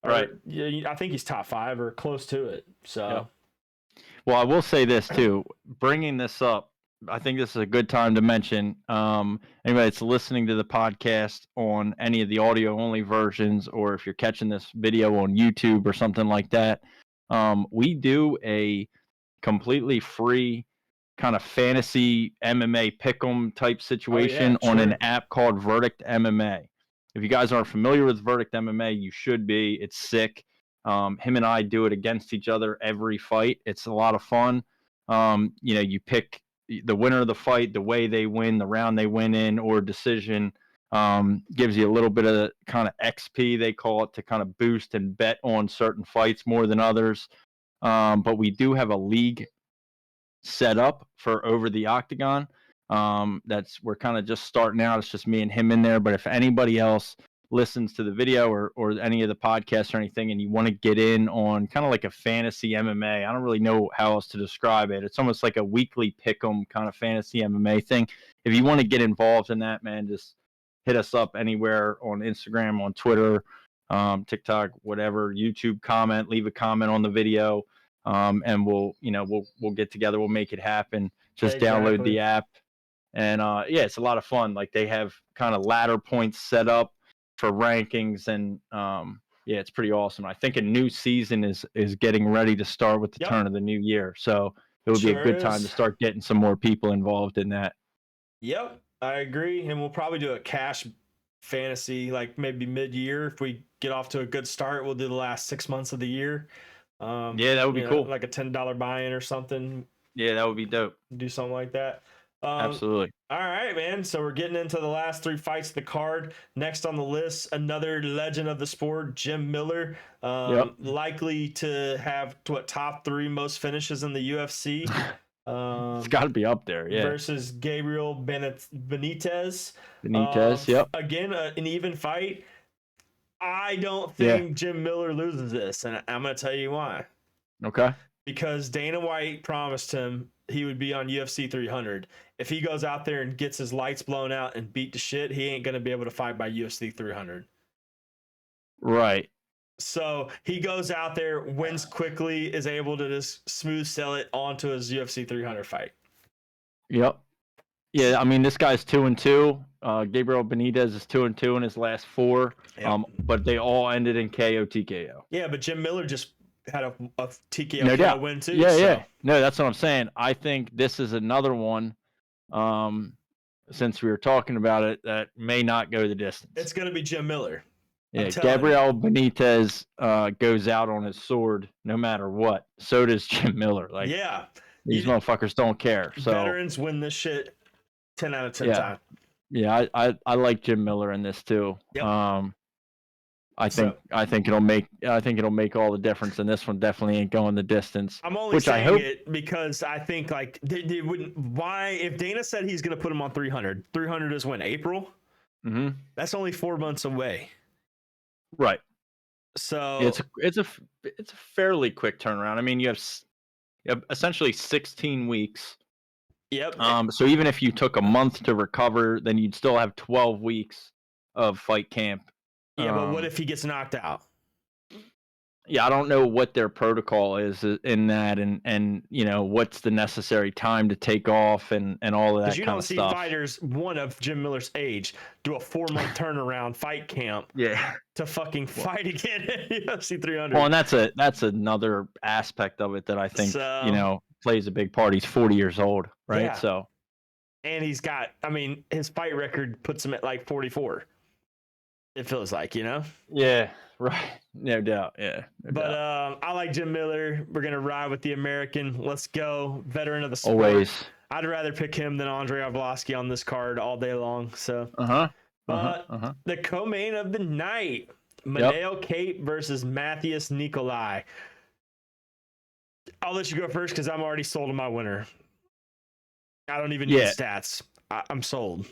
G: Right.
D: I think he's top 5 or close to it. So.
G: Well, I will say this too. Bringing this up, I think this is a good time to mention. Anybody that's listening to the podcast on any of the audio only versions, or if you're catching this video on YouTube or something like that, we do a completely free kind of fantasy MMA pick'em type situation on an app called Verdict MMA. If you guys aren't familiar with Verdict MMA, you should be. It's sick. Him and I do it against each other every fight. It's a lot of fun. You know, you pick the winner of the fight, the way they win, the round they win in, or decision. Gives you a little bit of kind of XP, they call it, to kind of boost and bet on certain fights more than others. But we do have a league set up for Over the Octagon. We're kind of just starting out. It's just me and him in there. But if anybody else listens to the video or any of the podcasts or anything, and you want to get in on kind of like a fantasy MMA, I don't really know how else to describe it. It's almost like a weekly pick'em kind of fantasy MMA thing. If you want to get involved in that, man, just hit us up anywhere on Instagram, on Twitter, TikTok, whatever, YouTube, leave a comment on the video. And we'll get together. We'll make it happen. Just download the app. And it's a lot of fun. Like, they have kind of ladder points set up for rankings, and it's pretty awesome. I think a new season is getting ready to start with the turn of the new year. So it would be a good time to start getting some more people involved in that.
D: Yep, I agree. And we'll probably do a cash fantasy, like maybe mid-year. If we get off to a good start, we'll do the last 6 months of the year.
G: That would be cool.
D: Like a $10 buy-in or something.
G: Yeah, that would be dope.
D: Do something like that.
G: Absolutely.
D: All right, man. So we're getting into the last 3 fights of the card. Next on the list, another legend of the sport, Jim Miller. Likely to have top 3 most finishes in the UFC.
G: It's got to be up there,
D: Versus Gabriel Benitez. Again, an even fight. I don't think Jim Miller loses this, and I'm going to tell you why.
G: Okay.
D: Because Dana White promised him he would be on UFC 300. If he goes out there and gets his lights blown out and beat to shit, he ain't going to be able to fight by UFC 300.
G: Right.
D: So he goes out there, wins quickly, is able to just smooth sell it onto his UFC 300 fight.
G: Yep. Yeah, I mean, this guy's 2-2. Gabriel Benitez is 2-2 in his last 4. But they all ended in KO TKO.
D: Yeah, but Jim Miller just had a TKO
G: no doubt.
D: Win too.
G: Yeah. No, that's what I'm saying. I think this is another one, since we were talking about it, that may not go the distance.
D: It's going to be Jim Miller.
G: Yeah, Gabriel Benitez goes out on his sword no matter what. So does Jim Miller. Like, these motherfuckers don't care. So
D: veterans win this shit 10 out of 10 times.
G: Yeah, I like Jim Miller in this too.
D: Yep.
G: I think it'll make all the difference, and this one definitely ain't going the distance.
D: I'm only saying it because I think like they wouldn't. Why if Dana said he's going to put him on 300? 300 is when, April.
G: Mm-hmm.
D: That's only 4 months away.
G: Right.
D: So
G: it's a fairly quick turnaround. I mean, you have essentially 16 weeks.
D: Yep.
G: So even if you took a month to recover, then you'd still have 12 weeks of fight camp.
D: Yeah, but what if he gets knocked out?
G: Yeah, I don't know what their protocol is in that, and what's the necessary time to take off and all of that kind of stuff. Because you don't see
D: fighters one of Jim Miller's age do a 4-month turnaround fight camp.
G: Yeah.
D: To fucking fight again at UFC 300.
G: Well, and that's another aspect of it that I think plays a big part. He's 40 years old, right?
D: Yeah.
G: So,
D: and he's got, I mean, his fight record puts him at like 44. It feels like,
G: Yeah, right. No doubt. Yeah.
D: I like Jim Miller. We're gonna ride with the American. Let's go, veteran of the sport.
G: Always.
D: I'd rather pick him than Andrei Arlovski on this card all day long. So. The co-main of the night, Manel Kape versus Matthias Nikolai. I'll let you go first because I'm already sold on my winner. I don't even need stats. I'm sold.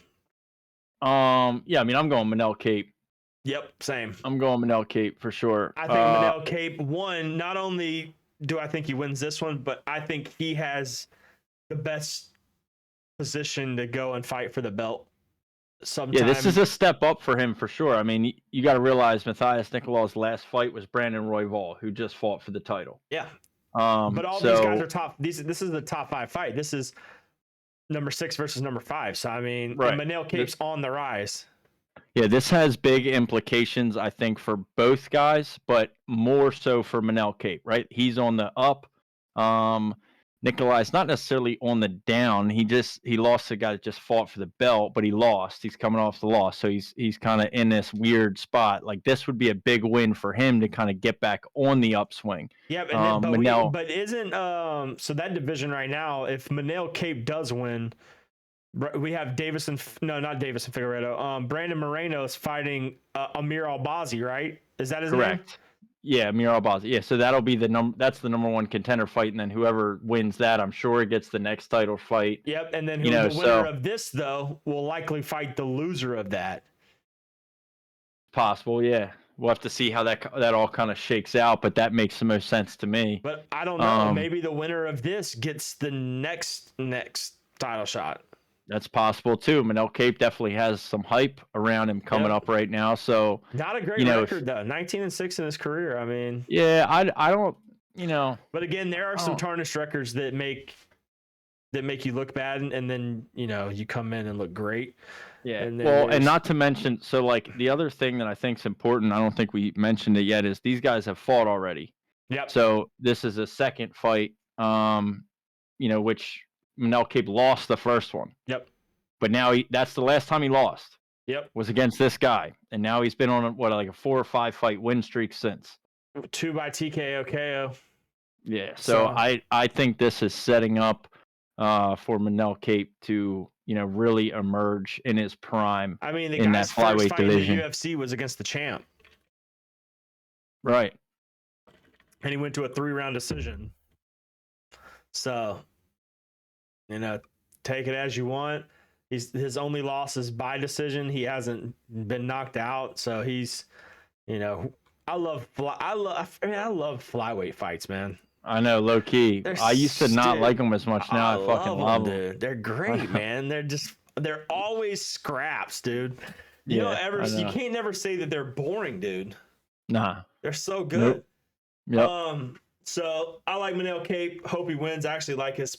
G: I mean, I'm going Manel Kape.
D: Yep, same.
G: I'm going Manel Kape for sure.
D: I think Manel Kape won. Not only do I think he wins this one, but I think he has the best position to go and fight for the belt.
G: Yeah, this is a step up for him for sure. I mean, you got to realize Matthias Nikolai's last fight was Brandon Royval, who just fought for the title.
D: Yeah. But all these guys are top. This is the top 5 fight. This is number 6 versus number 5. So I mean, Manel Kape's on the rise.
G: Yeah, this has big implications, I think, for both guys, but more so for Manel Kape, right? He's on the up. Nikolai's not necessarily on the down. He lost a guy that just fought for the belt, but he lost. He's coming off the loss, so he's kind of in this weird spot. Like this would be a big win for him to kind of get back on the upswing.
D: Yeah, but isn't so that division right now? If Manel Kape does win, we have not Davison Figueiredo. Brandon Moreno is fighting Amir Albazi, right? Is that his name?
G: Correct. Yeah, Amir Albazi. Yeah, so that'll be that's the number 1 contender fight, and then whoever wins that, I'm sure gets the next title fight.
D: Yep, and then the winner of this though will likely fight the loser of that.
G: Possible, yeah. We'll have to see how that all kind of shakes out, but that makes the most sense to me.
D: But I don't know. Maybe the winner of this gets the next title shot.
G: That's possible too. Manel Kape definitely has some hype around him coming up right now. So
D: not a great record though. 19-6 in his career. I mean,
G: yeah, I don't,
D: But again, there are some tarnished records that make you look bad, and then you come in and look great.
G: Yeah. And not to mention, so like the other thing that I think is important, I don't think we mentioned it yet, is these guys have fought already.
D: Yep.
G: So this is a second fight, which Manel Kape lost the first one.
D: Yep.
G: But now that's the last time he lost.
D: Yep.
G: Was against this guy. And now he's been on a 4 or 5 fight win streak since.
D: 2 by TKO KO.
G: Yeah. So I think this is setting up for Manel Kape to, really emerge in his prime.
D: I mean, the
G: in
D: guy's
G: that flyweight
D: first fight
G: division.
D: in the UFC was against the champ.
G: Right.
D: And he went to a 3-round decision. So, take it as you want. His only loss is by decision. He hasn't been knocked out, so he's, I love flyweight fights, man.
G: I know, low key. I used to not like them as much. Now I fucking love them.
D: Dude. They're great, man. They're always scraps, dude. You can't never say that they're boring, dude.
G: Nah,
D: they're so good.
G: Nope. Yep.
D: So I like Manel Kape. Hope he wins. I actually like his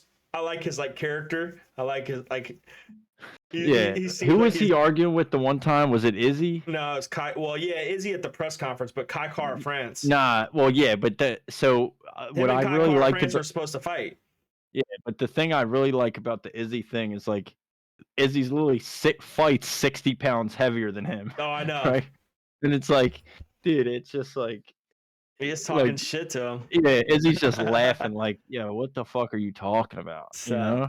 D: character. I like his
G: Who was he arguing with the one time? Was it Izzy?
D: No, it's Kai. Well, yeah, Izzy at the press conference, but Kai Kara France.
G: Nah, well, yeah, but what I really like
D: is they're supposed to fight.
G: Yeah, but the thing I really like about the Izzy thing is like Izzy's literally fights 60 pounds heavier than him.
D: Oh, I know.
G: Right? And it's like, dude, it's just like
D: he is talking shit to him.
G: Yeah, Izzy's just laughing like, what the fuck are you talking about?
D: So,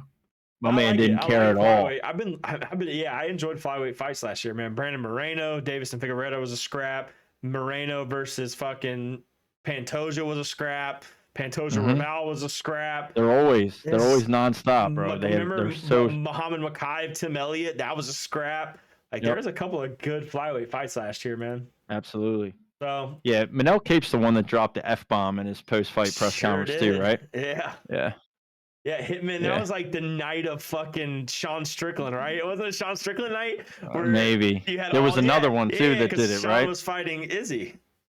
G: my man didn't care at all.
D: I enjoyed flyweight fights last year, man. Brandon Moreno, Davison Figueiredo was a scrap. Moreno versus fucking Pantoja was a scrap. Pantoja
G: Mhm.
D: Raval was a scrap.
G: They're always
D: Yes.
G: nonstop, bro.
D: Remember
G: They're so
D: Muhammad Makaev, Tim Elliott? That was a scrap. Like
G: Yep.
D: there's a couple of good flyweight fights last year, man.
G: absolutely.
D: So
G: Yeah, Manel Cape's the one that dropped the F-bomb in his post-fight press
D: sure
G: conference
D: did.
G: too, right?
D: Yeah.
G: Yeah.
D: Yeah, Hitman.
G: Yeah.
D: That was like the night of fucking Sean Strickland, right? It wasn't a Sean Strickland night. Where
G: Maybe.
D: you had
G: There was
D: all-
G: another
D: yeah,
G: one too
D: yeah,
G: that
D: 'cause
G: did it,
D: Sean
G: right?
D: was fighting Izzy,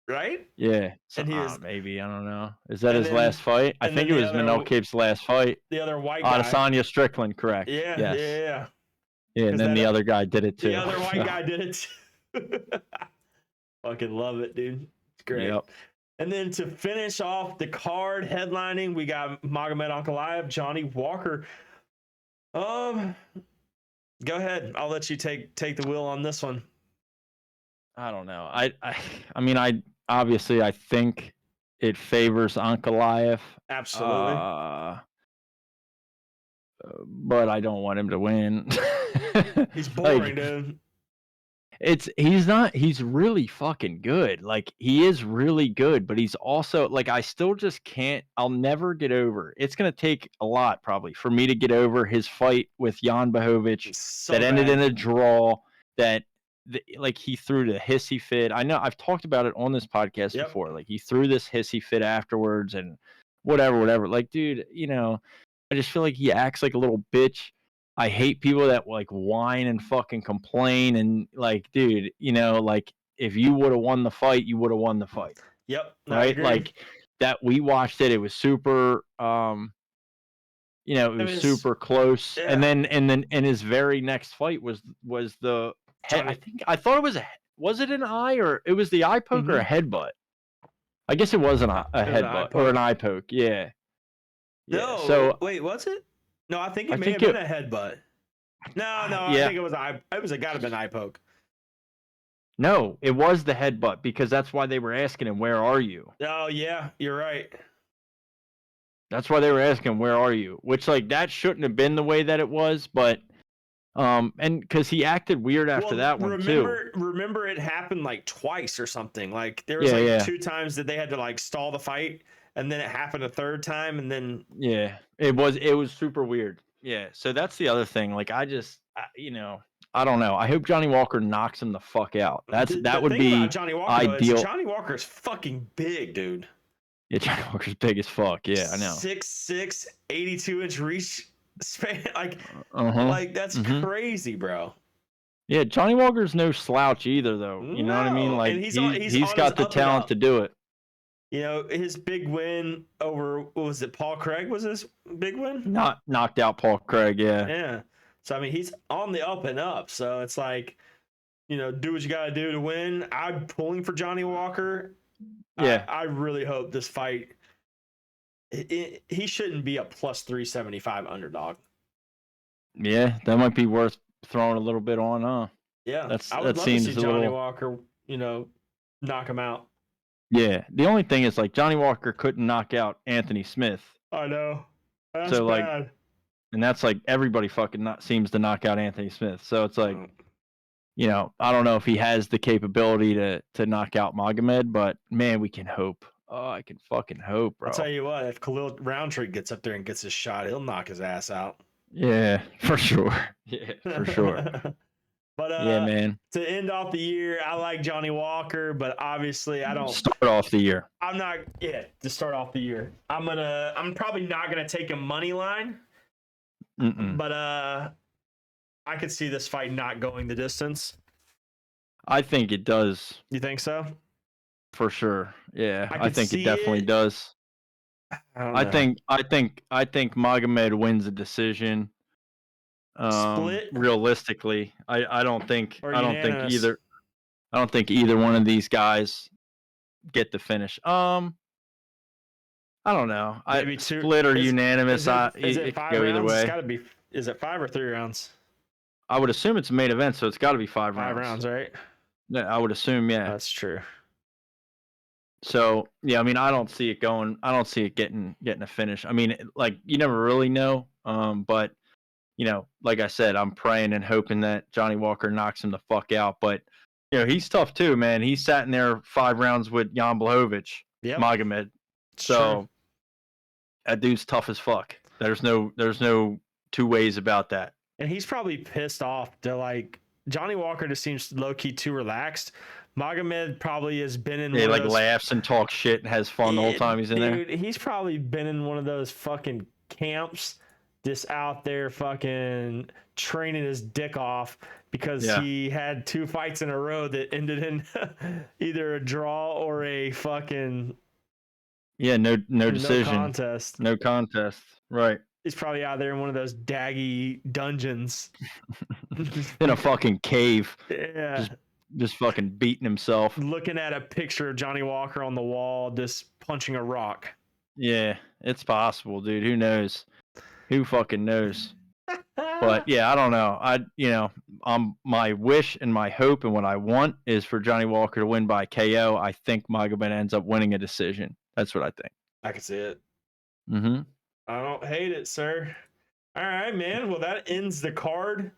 D: right?
G: Yeah. So,
D: And he was-
G: maybe, I don't know. Is that
D: and
G: his
D: then-
G: last fight? I
D: and
G: think
D: then
G: it
D: the
G: was
D: other-
G: Manel Cape's last fight.
D: The other white guy.
G: Adesanya Strickland, correct.
D: Yeah,
G: Yes.
D: yeah.
G: Yeah, and
D: 'Cause
G: then
D: that-
G: the other guy did it too.
D: The other white guy did it too. Fucking love it, dude. It's great.
G: Yep.
D: And then to finish off the card headlining, we got Magomed Ankalaev, Johnny Walker. Go ahead. I'll let you take the wheel on this one.
G: I don't know. I mean, obviously I think it favors Ankalaev.
D: Absolutely.
G: But I don't want him to win.
D: He's boring,
G: like,
D: dude.
G: He's really fucking good. Like, he is really good, but he's also like, I still just can't, I'll never get over. It's gonna take a lot probably for me to get over his fight with Jan Blachowicz
D: So
G: that ended
D: bad.
G: in a draw, that like he threw the hissy fit. I know I've talked about it on this podcast
D: Yep.
G: before. Like, he threw this hissy fit afterwards and whatever. Like, dude, I just feel like he acts like a little bitch. I hate people that like whine and fucking complain and like, dude, like if you would have won the fight, you would have won the fight.
D: Yep. I
G: Right?
D: agree.
G: Like that we watched it. It was super it was super close.
D: yeah.
G: And then his very next fight was the head. I thought it was it an eye, or it was the eye poke or a headbutt? I guess it was a headbutt or an eye poke. Yeah.
D: No.
G: So
D: wait, was it? No, I think it
G: I
D: may
G: think
D: have been a headbutt. No, I
G: Yeah.
D: think it was eye. It was a gotta been eye poke.
G: no, it was the headbutt, because that's why they were asking him, "Where are you?"
D: Oh yeah, you're right.
G: That's why they were asking, "Where are you?" Which, like, that shouldn't have been the way that it was, but and because he acted weird after that one too.
D: Remember, it happened like twice or something. Like there was
G: Yeah.
D: 2 times that they had to like stall the fight, and then it happened a third time, and then
G: Yeah, it was super weird. Yeah, so that's the other thing. Like, I don't know. I hope Johnny Walker knocks him the fuck out. That
D: the
G: would
D: thing
G: be
D: about Johnny Walker though,
G: ideal.
D: is Johnny Walker's fucking big, dude.
G: Yeah, Johnny Walker's big as fuck. Yeah, I know.
D: 6'6", 82-inch reach span. Like that's
G: Mhm.
D: crazy, bro.
G: Yeah, Johnny Walker's no slouch either, though. You know what I mean?
D: No,
G: Like,
D: and he's
G: he's
D: on his
G: got the
D: up and
G: talent
D: up.
G: to do it.
D: You know, his big win over, what was it, Paul Craig was his big win?
G: Not knocked out Paul Craig. Yeah.
D: Yeah. So, I mean, he's on the up and up. So, it's like, do what you got to do to win. I'm pulling for Johnny Walker.
G: Yeah.
D: I really hope this fight, he shouldn't be a plus 375 underdog.
G: Yeah, that might be worth throwing a little bit on, huh?
D: Yeah.
G: I
D: would
G: that
D: love
G: seems
D: to see
G: a
D: Johnny
G: little.
D: Walker, knock him out.
G: Yeah, the only thing is, like, Johnny Walker couldn't knock out Anthony Smith,
D: I know. That's
G: So, like,
D: bad.
G: and that's like everybody fucking seems to knock out Anthony Smith. So it's like, I don't know if he has the capability to knock out Magomed, but man, we can hope. Oh, I can fucking hope, bro.
D: I'll tell you what, if Khalil Roundtree gets up there and gets his shot, he'll knock his ass out.
G: Yeah, for sure. Yeah, for sure.
D: But
G: Yeah, man.
D: to end off the year, I like Johnny Walker, but obviously I don't.
G: Start off the year.
D: I'm not. Yeah, to start off the year, I'm probably not gonna take a money line, but I could see this fight not going the distance.
G: I think it does,
D: You think so?
G: for sure. Yeah,
D: I
G: I
D: could
G: think
D: see
G: it definitely
D: it.
G: does.
D: I don't
G: I
D: know.
G: think Magomed wins a decision.
D: Split?
G: Realistically, I don't think
D: Or
G: I don't think
D: unanimous?
G: either one of these guys get the finish. I don't know.
D: Maybe two-
G: Split or
D: is-
G: unanimous.
D: Is it
G: it could
D: 5
G: go
D: rounds?
G: either way.
D: It's got to be. Is it 5 or 3 rounds?
G: I would assume it's a main event, so it's got to be 5 rounds.
D: 5 rounds, right?
G: Yeah, I would assume. Yeah.
D: That's true.
G: So yeah, I mean, I don't see it going. I don't see it getting a finish. I mean, like, you never really know. But like I said, I'm praying and hoping that Johnny Walker knocks him the fuck out. But You know, he's tough too, man. He sat in there 5 rounds with Jan Blachowicz,
D: Yep.
G: Magomed.
D: It's
G: So
D: true.
G: that dude's tough as fuck. There's no two ways about that.
D: And he's probably pissed off to like Johnny Walker just seems low key too relaxed. Magomed probably has been in
G: He
D: one
G: like
D: of those,
G: laughs and talks shit and has fun the whole time he's in there.
D: Dude, he's probably been in one of those fucking camps, just out there fucking training his dick off because he had 2 fights in a row that ended in either a draw or a fucking
G: no decision.
D: No contest.
G: Right.
D: He's probably out there in one of those daggy dungeons.
G: In a fucking cave.
D: Yeah.
G: Just fucking beating himself.
D: Looking at a picture of Johnny Walker on the wall, just punching a rock.
G: Yeah, it's possible, dude. Who knows? Who fucking knows? But yeah, I don't know. My wish and my hope and what I want is for Johnny Walker to win by KO. I think Magomed ends up winning a decision. That's what I think.
D: I can see it.
G: Mm-hmm.
D: I don't hate it, sir. All right, man. Well, that ends the card.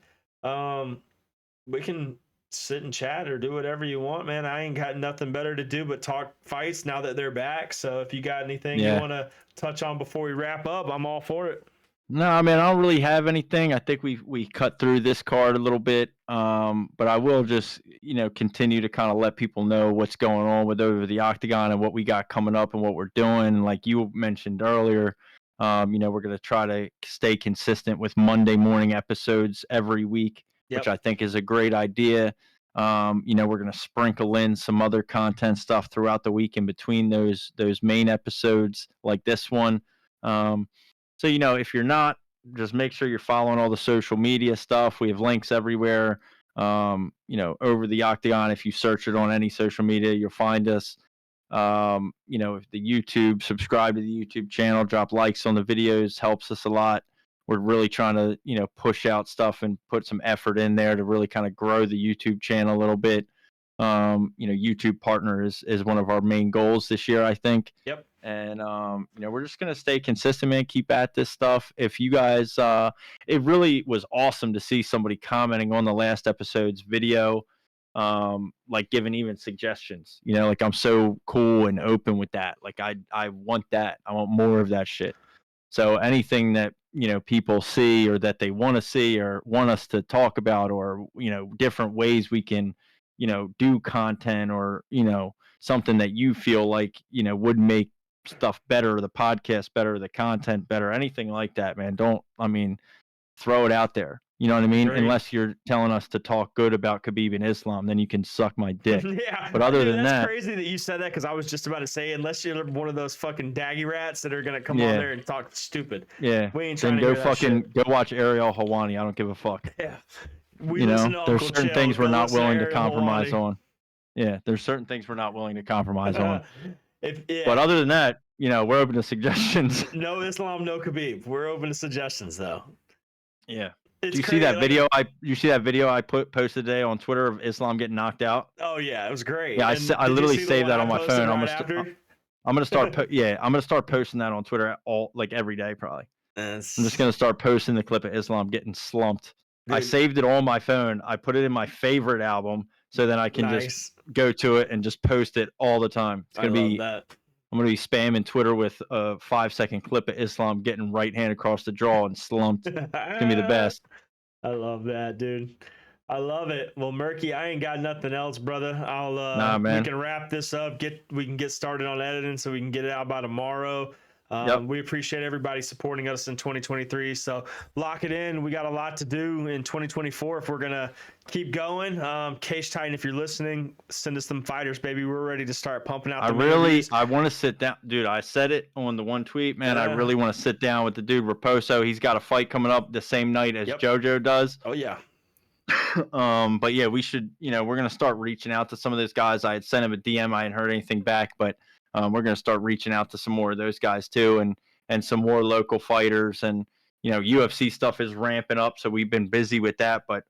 D: We can sit and chat or do whatever you want, man. I ain't got nothing better to do but talk fights now that they're back. So if you got anything you want to touch on before we wrap up, I'm all for it.
G: No, I mean, I don't really have anything. I think we cut through this card a little bit. But I will just, continue to kind of let people know what's going on with Over the Octagon and what we got coming up and what we're doing. Like you mentioned earlier, we're going to try to stay consistent with Monday morning episodes every week, which I think is a great idea. We're going to sprinkle in some other content stuff throughout the week in between those main episodes like this one. So, if you're not, just make sure you're following all the social media stuff. We have links everywhere. Over the Octagon, if you search it on any social media, you'll find us. If the YouTube, subscribe to the YouTube channel, drop likes on the videos, helps us a lot. We're really trying to, push out stuff and put some effort in there to really kind of grow the YouTube channel a little bit. YouTube partner is one of our main goals this year, I think.
D: Yep.
G: And, we're just going to stay consistent, man, keep at this stuff. If you guys, it really was awesome to see somebody commenting on the last episode's video, like giving even suggestions, like I'm so cool and open with that. Like I want that. I want more of that shit. So anything that, people see or that they want to see or want us to talk about or, different ways we can, do content or, something that you feel like, would make stuff better, the podcast better, the content better, anything like that, man. Throw it out there. You know what I mean?
D: Great.
G: Unless you're telling us to talk good about Khabib and Islam, then you can suck my dick.
D: Yeah.
G: But other than
D: that's
G: that,
D: crazy that you said that because I was just about to say, unless you're one of those fucking daggy rats that are gonna come on there and talk stupid.
G: Yeah.
D: We ain't trying
G: then
D: to
G: go
D: hear that
G: fucking
D: shit.
G: go watch Ariel Hawani. I don't give a fuck.
D: Yeah. We listen to
G: there's
D: Uncle
G: certain
D: Chill,
G: things we're
D: go
G: not
D: listen to
G: willing to
D: Ariel
G: compromise
D: Helwani.
G: on. Yeah, there's certain things we're not willing to compromise on.
D: Yeah.
G: But other than that, we're open to suggestions.
D: No Islam, no Khabib. We're open to suggestions, though.
G: Yeah.
D: It's
G: You see
D: crazy,
G: that
D: like-
G: video? You see that video I posted today on Twitter of Islam getting knocked out?
D: Oh yeah, it was great.
G: Yeah,
D: And
G: I
D: did you
G: literally
D: see the
G: saved
D: one
G: that
D: I
G: on my
D: posted
G: phone.
D: right after?
G: I'm gonna start. I'm gonna start posting that on Twitter every day probably. I'm just gonna start posting the clip of Islam getting slumped. I
D: Dude.
G: saved it on my phone. I put it in my favorite album, so then I can just go to it and just post it all the time. It's gonna be.
D: That.
G: I'm gonna be spamming Twitter with a 5-second clip of Islam getting right hand across the jaw and slumped. It's gonna be the best.
D: I love that, dude. I love it. Well, Murky, I ain't got nothing else, brother.
G: Nah, man.
D: We can wrap this up. We can get started on editing so we can get it out by tomorrow. We appreciate everybody supporting us in 2023. So lock it in. We got a lot to do in 2024 if we're gonna keep going. Cage Titan, if you're listening, send us some fighters, baby. We're ready to start pumping out.
G: I want to sit down, dude. I said it on the one tweet, man.
D: Yeah.
G: I really want to sit down with the dude Raposo. He's got a fight coming up the same night as JoJo does.
D: Oh yeah.
G: But yeah, we should. We're gonna start reaching out to some of those guys. I had sent him a DM. I hadn't heard anything back, but we're gonna start reaching out to some more of those guys too, and some more local fighters. And UFC stuff is ramping up, so we've been busy with that. But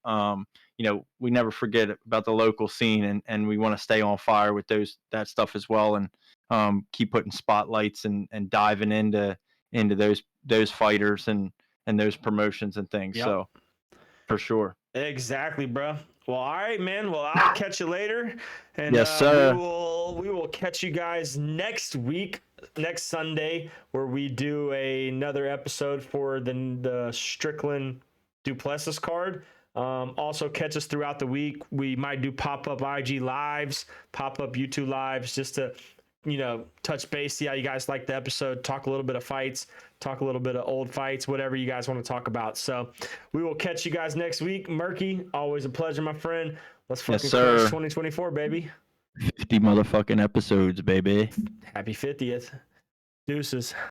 G: we never forget about the local scene, and we want to stay on fire with that stuff as well, and keep putting spotlights and diving into those fighters and those promotions and things.
D: Yep.
G: So for sure.
D: Exactly, bro. Well, all right, man. Well, I'll catch you later. And
G: Yes, sir.
D: we will catch you guys next week, next Sunday, where we do another episode for the Strickland Duplessis card. Also catch us throughout the week. We might do pop-up IG lives, pop-up YouTube lives, just to, touch base, see how you guys like the episode, talk a little bit of fights, talk a little bit of old fights, whatever you guys want to talk about. So we will catch you guys next week. Murky, always a pleasure, my friend. Let's fucking crush 2024, baby.
G: 50 motherfucking episodes, baby.
D: Happy 50th. Deuces.